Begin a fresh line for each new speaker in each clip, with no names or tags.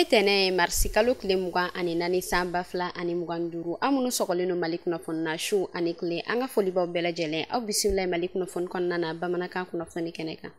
tene marsi kalo kile mugan ani nani san ba fila ani mugan duuru an minnu sɔgɔlen no Mali kunnafoni na su ani kile an ka foli b'aw bɛɛ lajɛlen aw bisimila Mali kunnafoni kɔnɔna na bamanankan kunnafoni kɛnɛ kan.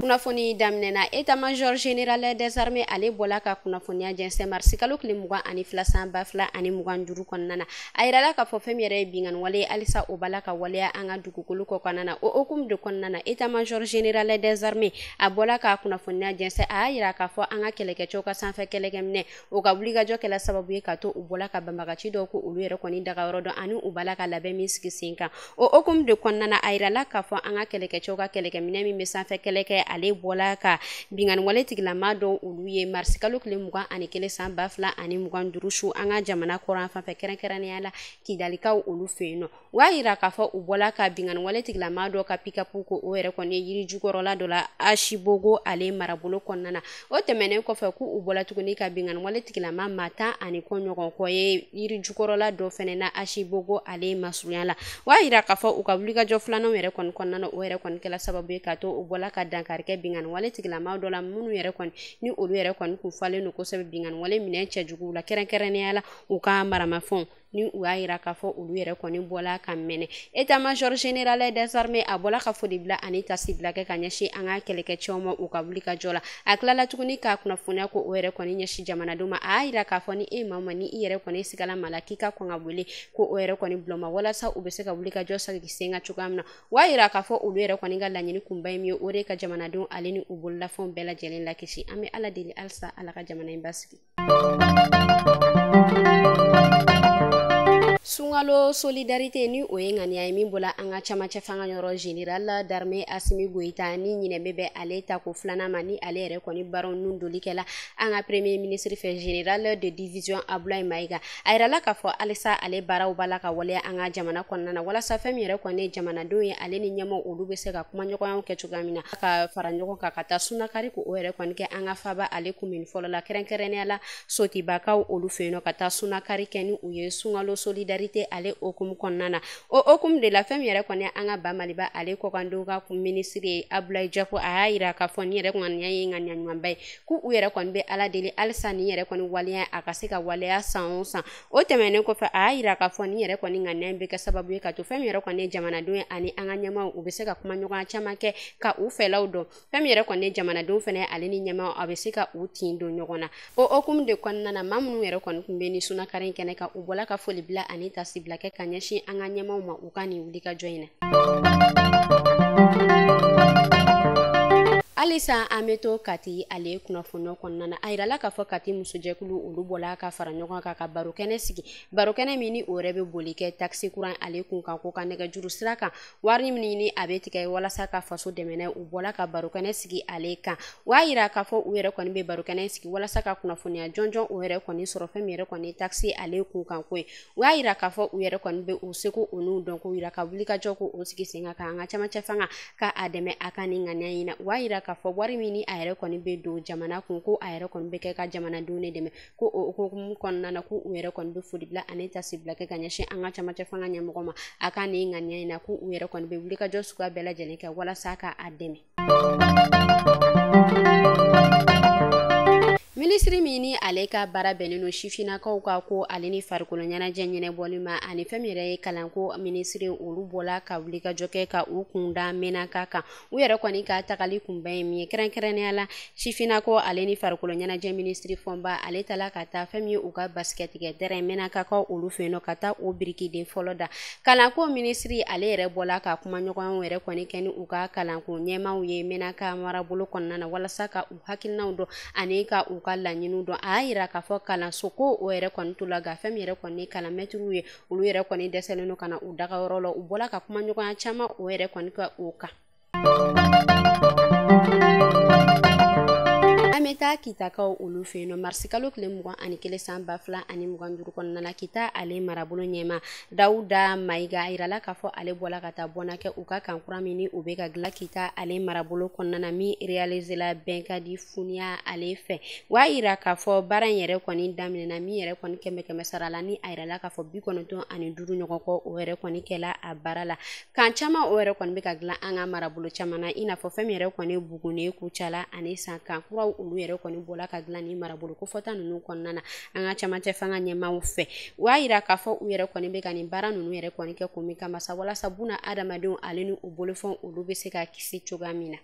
Kunnafoni daminɛna état-major général des armées ale bɔla ka kunnafoniya jɛnsɛn marsi kalo kile mugan ani fila san ba fila ani mugan duuru kɔnɔna na a yirala k'a fɔ fɛn min yɛrɛ ye binganni wale halisa o bala ka waleya an ka dugukolo kɔ kɔnɔna na o hukumu de kɔnɔna na état-major général des armées a bɔla ka kunnafoniya jɛnsɛn a y'a yira k'a fɔ an ka kɛlɛkɛcɛw ka sanfɛ kɛlɛkɛminɛ o ka wulikajɔ kɛla sababu ye ka to u bɔla ka banbagaci dɔw ko olu yɛrɛ kɔni dagayɔrɔ dɔn ani u bala ka labɛn min sigi sen kan o hukumu de kɔnɔna na a yirala k'a fɔ an ka kɛlɛkɛcɛw ka kɛlɛkɛminɛ min bɛ sanfɛ kɛlɛ kɛ ale bɔla ka binganni wale tigilama dɔw olu ye marsi kalo kile mugan ani kelen san ba fila ani mugan duuru su an ka jamana kɔrɔn fanfɛ kɛrɛnkɛrɛnnenya la kidalikaw olu fɛ yen nɔ o y'a yira k'a fɔ u bɔla ka binganni wale tigilama dɔw ka pikapu ko o yɛrɛ kɔni ye yiri jukɔrɔla dɔ la Ashibogo ale marabolo kɔnɔna na o tɛmɛnen kɔfɛ k'u u bɔla tuguni ka binganni wale tigilama maa 10 ani kɔ ɲɔgɔn kɔ ye yiri jukɔrɔla dɔ fɛnɛ na Ashibogo ale masurunya la o y'a yira k'a fɔ u ka wulikajɔ filanan yɛrɛ kɔni kɔnɔna na o yɛrɛ kɔni kɛla sababu ye ka to u bɔla ka dankarikɛ binganni wale tigilama dɔ la minnu yɛrɛ kɔni ni olu yɛrɛ kɔni kun falen no kosɛbɛ binganni wale minɛ cɛjuguw la kɛrɛnkɛrɛnnenya la u ka maramafɛnw ni u y'a yira k'a fɔ olu yɛrɛ kɔni bɔla ka mɛnɛ état-major général des armées a bɔla ka foli bila ani tasi bila kɛ ka ɲɛsin an ka kɛlɛkɛcɛw ma u ka wulikajɔ la a tilala tuguni k'a kunnafoniya ko o yɛrɛ kɔni ɲɛsin jamanadenw ma a y'a yira k'a fɔ ni e maa ni i yɛrɛ kɔni sigala ma la k'i ka kɔn ka wele ko o yɛrɛ kɔni buloma walasa u bɛ se ka wulikajɔ sigi sen kan cogoya min na o y'a yira k'a fɔ olu yɛrɛ kɔni ka laɲini kunba ye min ye o de ka jamanadenw ale ni u bololafɛnw bɛɛ lajɛlen lakisi an bɛ ala deli halisa ala ka jamana in basigi. Sunkalo solidarité ni o ye ŋaniya ye min bɔla an ka camacɛ fanga yɔrɔ général d'armée Asimi Goïta ni ɲinɛ bɛ bɛn ale ta ko filanan ma ni ale yɛrɛ kɔni baaraw nun doli kɛla an ka premier ministre fɛ général de division Abdoulaye Maïga a yirala k'a fɔ halisa ale baaraw bala ka waleya an ka jamana kɔnɔna na walasa fɛn min yɛrɛ kɔni ye jamanadenw ye ale ni ɲɛmaaw olu bɛ se ka kuma ɲɔgɔnyaw kɛ cogoya min na ka fara ɲɔgɔn kan ka taa sunakari ko o yɛrɛ kɔni kɛ an ka faba ale kunbɛnni fɔlɔ la kɛrɛnkɛrɛnnenya la sotibakaw olu fɛ yen nɔ ka taa sunakari kɛ ni u ye sunkalo solidarité ale okumu kɔnɔna na o okumu de la fɛn min yɛrɛ kɔni an ka ba Maliba ale kɔkandenw ka ministre ye Abdoulaye Diapo a y'a yira k'a fɔ ni yɛrɛ ŋaniya ye ŋaniya ɲumanba ye k'u yɛrɛ kɔni bɛ ala deli halisa ni yɛrɛ kɔni waleya a ka se ka waleya san o san o tɛmɛnen kɔfɛ a y'a yira k'a fɔ ni yɛrɛ kɔni ŋaniya in bɛ kɛ sababu ye ka to fɛn min yɛrɛ kɔni ye jamanadenw ye ani an ka ɲɛmaaw u bɛ se ka kuma ɲɔgɔnya caman kɛ ka u fɛlaw dɔn fɛn min yɛrɛ kɔni ye jamanadenw fɛnɛ ale ni ɲɛmaaw a bɛ se ka u tin don ɲɔgɔn na o okumu de kɔnɔna na maa minnu yɛrɛ kɔni tun bɛ ni sunakari kɛnɛ kan u bɔla ka foli bila ani tasi bila kɛ ka ɲɛsin an ka ɲɛmaaw ma u ka nin wulikajɔ in na. Halisa an bɛ to Kati ale kunnafoniyaw kɔnɔna na a yirala k'a fɔ Kati musojɛkulu olu bɔla ka fara ɲɔgɔn kan ka barokɛnɛ sigi barokɛnɛ min ni o yɛrɛ bɛ boli kɛ taxi kuran ale kun kan ko ka nɛgɛjuru sira kan wari min ɲini a bɛ tigɛ walasa ka faso dɛmɛ u bɔla ka barokɛnɛ sigi ale kan o y'a yira k'a fɔ u yɛrɛ kɔni bɛ barokɛnɛ sigi walasa ka kunnafoniya jɔnjɔn o yɛrɛ kɔni sɔrɔ fɛn min yɛrɛ kɔni taxi ale kun kan ko ye o y'a yira k'a fɔ u yɛrɛ kɔni bɛ u seko u n'u dɔn ko yira ka wulikajɔ ko o sigi sen kan an ka camacɛ fanga ka a dɛmɛ a ka nin ŋaniya in na o y'a yira k'a fɔ wari min ni a yɛrɛ kɔni bɛ don jamana kun ko a yɛrɛ kɔni bɛ kɛ ka jamanadenw de dɛmɛ ko o hukumu kɔnɔna na ko u yɛrɛ kɔni bɛ foli bila ani tasi bila kɛ ka ɲɛsin an ka camacɛ fanga ɲɛmɔgɔ ma a ka nin ŋaniya in na ko u yɛrɛ kɔni bɛ wulikajɔ suguya bɛɛ lajɛlen kɛ walasa ka a dɛmɛ. Ministri min ni ale ka baara bɛnnen no sifinnakaw ka ko ale ni farikolo ɲɛnajɛ ɲɛnɛbɔli ma ani fɛn min yɛrɛ ye kalanko ministri olu bɔla ka wulikajɔ kɛ ka u kunda Menaka kan u yɛrɛ kɔni ka tagali kunbɛn ye min ye kɛrɛnkɛrɛnnenya la sifinnakaw ale ni farikolo ɲɛnajɛ ministri fɔnba ale tala ka taa fɛn min ye u ka basikɛtigɛ terrain Menakakaw olu fɛ yen nɔ ka taa o birikiden fɔlɔ da kalanko ministri ale yɛrɛ bɔla ka kuma ɲɔgɔnyaw yɛrɛ kɔni kɛ ni u ka kalanko ɲɛmaaw ye Menaka marabolo kɔnɔna na walasa ka u hakilinaw dɔn ani ka u ka laɲiniw dɔn a y'a yira k'a fɔ kalanso ko o yɛrɛ kɔni to la nka fɛn min yɛrɛ kɔni ye kalanmɛtiriw ye olu yɛrɛ kɔni dɛsɛlen don ka na u dagayɔrɔ la u bɔla ka kuma ɲɔgɔnya caman o yɛrɛ kɔni ka o kan. An bɛ taa taa kitakaw olu fe no marsikalo kile mugan ani kele san ba fila ani mugan duuru kɔnɔna na kita ale marabolo ɲɛma Dawuda Mayiga irala k'a fɔ ale bɔla ka taa bɔna kɛ u ka kankura min ni u bɛ ka gila kita ale marabolo kɔnɔna na min réalisera Bɛnkadi Funiya ale fɛ wa ira k'a fɔ baara in yɛrɛ kɔni daminɛna min yɛrɛ kɔni kɛmɛ sara la ni a yirala k'a fɔ 95 ɲɔgɔn kɔ o yɛrɛ kɔni kɛla a baara la kan caman o yɛrɛ kɔni bɛ ka gilan an ka marabolo caman na i n'a fɔ fɛn min yɛrɛ kɔni bugunen kucala ani san kankuraw olu yɛrɛ kɔni bɔla ka gilan ni marabolo kofɔta ninnu kɔnɔna na an ka camancɛ fanga ɲɛmaaw fɛ wa yira k'a fɔ u yɛrɛ kɔni bɛ ka nin baara ninnu yɛrɛ kɔni kɛ kun min kama sa walasa buna adamadenw ale ni u bolofɛn olu bɛ se ka kisi cogoya min na.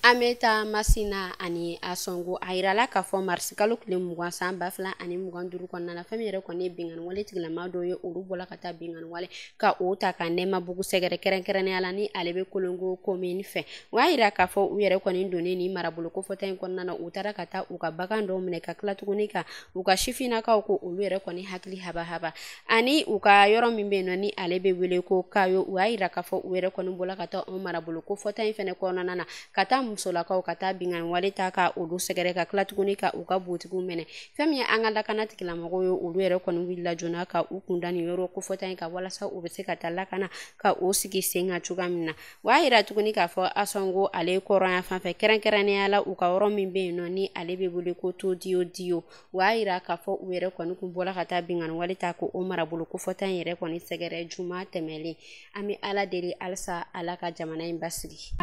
Ameta Masina ani Asongo a yirala k'a fɔ marsikalo kile mugan san ba fila ani mugan duuru kɔnɔna na fɛn min yɛrɛ kɔni ye bingani wale tigilama dɔw ye olu bɔla ka taa bingani wale ka o ta ka nɛma bugu sɛgɛrɛ kɛrɛnkɛrɛnnenya la ni ale bɛ Kolongo commune fɛ wa yira k'a fɔ u yɛrɛ kɔni donnen ni marabolo kofɔta in kɔnɔna na u taara ka taa u ka bagan dɔw minɛ ka tila tuguni ka u ka sifinnakaw ko olu yɛrɛ kɔni hakili haba ani u ka yɔrɔ min bɛ yen nɔ ni ale bɛ wele ko Kayo u y'a yira k'a fɔ u yɛrɛ kɔni bɔla ka taa o marabolo kofɔta in fɛnɛ kɔnɔna na ka taa musolakaw ka taa bingani wale ta ka olu sɛgɛrɛ ka tila tuguni ka u ka botigiw minɛ fɛn min ye an ka lakana tigilamɔgɔw ye olu yɛrɛ kɔni wulila joona ka u kunda nin yɔrɔ kofɔta in ka walasa u bɛ se ka taa lakana ka o sigi sen kan cogoya min na wa yira tuguni k'a fɔ Asongo ale kɔrɔnya fan fɛ kɛrɛnkɛrɛnnenya la u ka yɔrɔ min bɛ yen nɔ ni ale bɛ wele ko Dio wa yira k'a fɔ u yɛrɛ kɔni kun bɔla ka taa bingani wale ta ko o marabolo kofɔta in yɛrɛ kɔni sɛgɛrɛ juma tɛmɛlen an bɛ Ala deli halisa Ala ka jamana in basigi.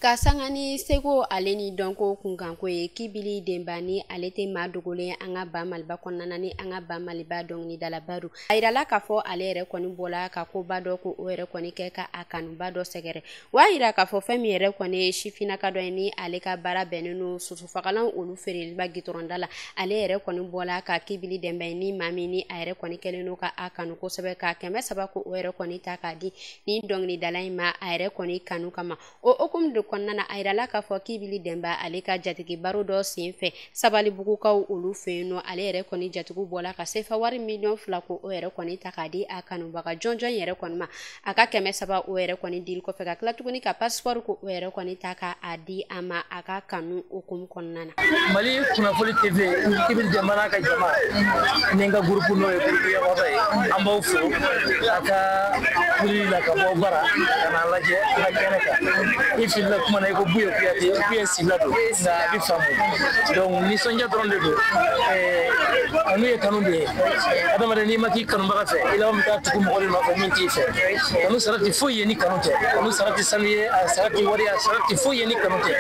Ka sanga ni Seko ale ni dɔnko kunkanko ye Kibili Denba ni ale tɛ maa dogolen an ka ba Maliba kɔnɔna ni an ka ba Maliba dɔnkilidala Badu a yirala k'a fɔ ale yɛrɛ kɔni bɔla ka koba dɔ ko o yɛrɛ kɔni kɛ ka a kanuba dɔ sɛgɛrɛ wa yira k'a fɔ fɛn min yɛrɛ kɔni ye sifinnaka dɔ ye ni ale ka baara bɛnnen no susufagalan olu feereliba gitɔrɔnda la ale yɛrɛ kɔni bɔla ka Kibili Denba ye ni maa min ni a yɛrɛ kɔni kɛlen no ka a kanu kosɛbɛ ka 300 ko o yɛrɛ kɔni ta k'a di ni dɔnkilidala in ma a yɛrɛ kɔni kanu kama o hukumu de kɔnɔna na a yirala k'a fɔ Kibili Denba ale ka jatigi baro dɔ sen fɛ Sabalibugukaw olu fɛ yen nɔ ale yɛrɛ kɔni jatigiw bɔla ka sefa wari 2 ko o yɛrɛ kɔni ta k'a di a kanubaga jɔnjɔn yɛrɛ kɔni ma a ka 300 o yɛrɛ kɔni dili kɔfɛ ka tila tuguni ka passeport ko o yɛrɛ kɔni ta k'a di a ma a ka kanu hukumu kɔnɔna na.
Mali kunnafoni TV Kibili Denba n'a ka jama ni n ka groupe n'o ye groupe Yamaba ye an b'aw fo a ka wulili la ka bɔ bara ka n'a lajɛ an ka kɛnɛ kan i filila kuma na i ko Buye Kuyate Buye Sila don nka a bɛ faamu donc nisɔndiya dɔrɔn de don kanu ye kanu de ye adamaden n'i ma k'i kanubaga fɛ i laban bɛ taa tugu mɔgɔ de nɔfɛ min t'i fɛ kanu sara tɛ foyi ye ni kanu tɛ kanu sara tɛ sanu ye a sara tɛ wari a sara tɛ foyi ye ni kanu tɛ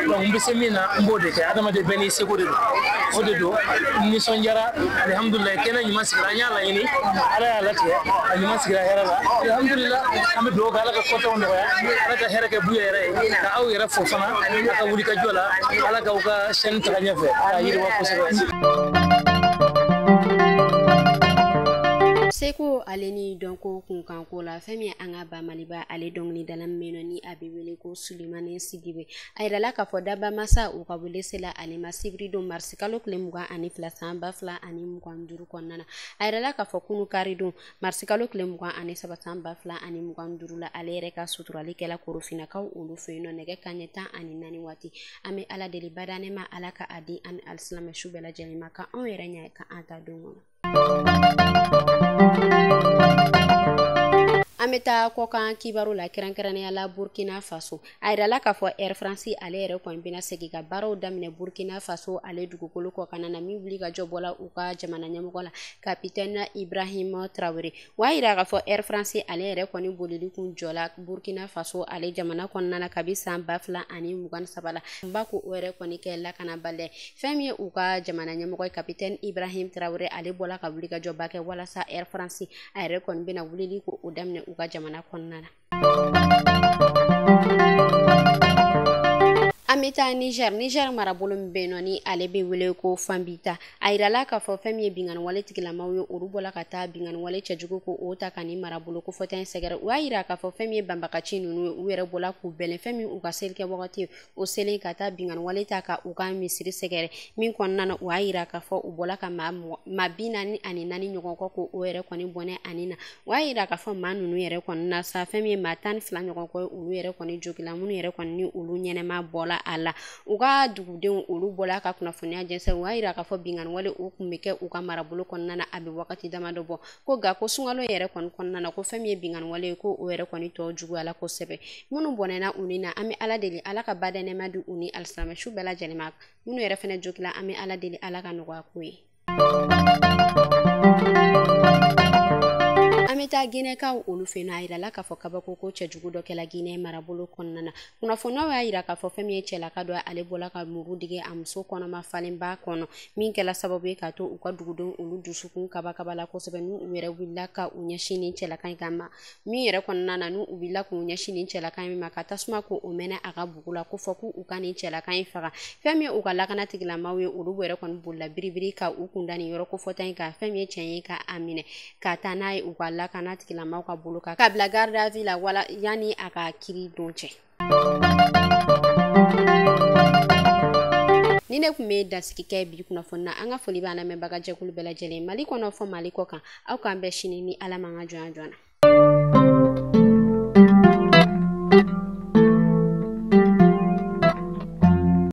donc n bɛ se min na n b'o de kɛ adamaden bɛɛ n'i seko de don o de don nisɔndiyara alihamudulilayi kɛnɛ ɲuman sigira an y'a laɲini ala y'a latigɛ a ɲuman sigira hɛrɛ la alihamudulilayi an bɛ dugawu kɛ ala ka kɔtɔw nɔgɔya ala ka hɛrɛ kɛ Buye yɛrɛ ye ka aw yɛrɛ fo fana a ka wuli ka jɔ la ala k'aw ka chaîne taga ɲɛfɛ k'a yiriwa kosɛbɛ.
Seko ale ni dɔnko kunkanko la fɛn min an ka ba Maliba ale dɔnkilidala min bɛ yen nɔ ni a bɛ wele ko Sulemani Sidibe a yirala k'a fɔ Daba Masa u ka wele sela ale ma sibiri don marsikalo tile 22 san 2025 kɔnɔna na a yirala k'a fɔ kunu kari don marsikalo tile 23 san 2025 la ale yɛrɛ ka suturalikɛla Korofinnakaw olu fɛ yen nɔ nɛgɛ kanɲɛ 14 waati an bɛ Ala deli badanɛ ma Ala ka a di an alisilamɛ su bɛɛ lajɛlen ma ka anw yɛrɛ ɲɛ ka an ta don kɔnɔ. An bɛ taa kɔkan kibaru la kɛrɛnkɛrɛnnenya la Burkina Faso a yirala k'a fɔ Air France ale yɛrɛ kɔni bɛna segin ka baaraw daminɛ Burkina Faso ale dugukolo kɔ ka na min wuli ka jɔ bɔla u ka jamana ɲɛmɔgɔ la Capitaine Ibrahima Traoré wa yira k'a fɔ Air France ale yɛrɛ kɔni bolili kun jɔla Burkina Faso ale jamana kɔnɔna na kabi san 2023 la ba ko o yɛrɛ kɔni kɛ lakanabaliya fɛn min ye u ka jamana ɲɛmɔgɔ ye Capitaine Ibrahima Traoré ale bɔla ka wuli ka jɔba kɛ walasa Air France a yɛrɛ kɔni bɛna wulili ko o daminɛ u ka jamana kɔnɔna na. Ameta Niger marabolo mbeno ni alebe wele ko fambita airala ka fo femi bingan wale tigilamaw yo urubola ka ta bingan wale chajugo ko ota kani marabolo ko foten segere wa ira ka fo femi bambakachi nunu were bola ku belen femi u ka selke wakati o selen ka ta bingan wale ta ka u ka misiri segere min konna wa ira ka fo u bola ka mabina ni ani nani nyogon ko o ere koni bone anina wa ira ka fo manunu ere konna sa femi matan fla nyogon ko ulu ere koni jogila munu ere koni ulu nyenema bola ala uga duguden ulu bola ka kunafonia jense wa ira ka fo bingan wale u kumeke u ka marabolo konna na abi wakati damado bo ko ga ko sungalo yere konna na ko femi bingan wale ko o ere koni to jugu ala ko sebe munu bonena unina ami ala deli ala ka badane madu uni alsama shu bela jelema munu yere fene jogila ami ala deli ala ka no ko yi ameta gine ka olu fe na ira la ka fo kabako ko chejugu do kala gine marabolo konnana kuna fo no wa ira ka fo femi chela ka do ale bola ka muru dige amso kono ma falen ba kono min kala sababu ka to u ka dugudon olu dusukun kabaka bala ko sebe nu were willa ka unya shini chela kan kama min yere konnana nu ubilla ku unya shini chela kan mi makata suma ko o mena aga bugula ko fo ku u kan chela kan faga femi u kala kana tigla mawe olu were kon bulla biribiri ka u kundani yoro ko fotan ka femi chenye ka amine ka tanai u kala kana tigila maw ka bolo ka kabla garda villa wala yani aka kiri donche nine kume da sikike bi kuna fonna anga foli bana me baga jekulu bela jele mali kono fo mali ko kan aw kan be shini ni ala manga jona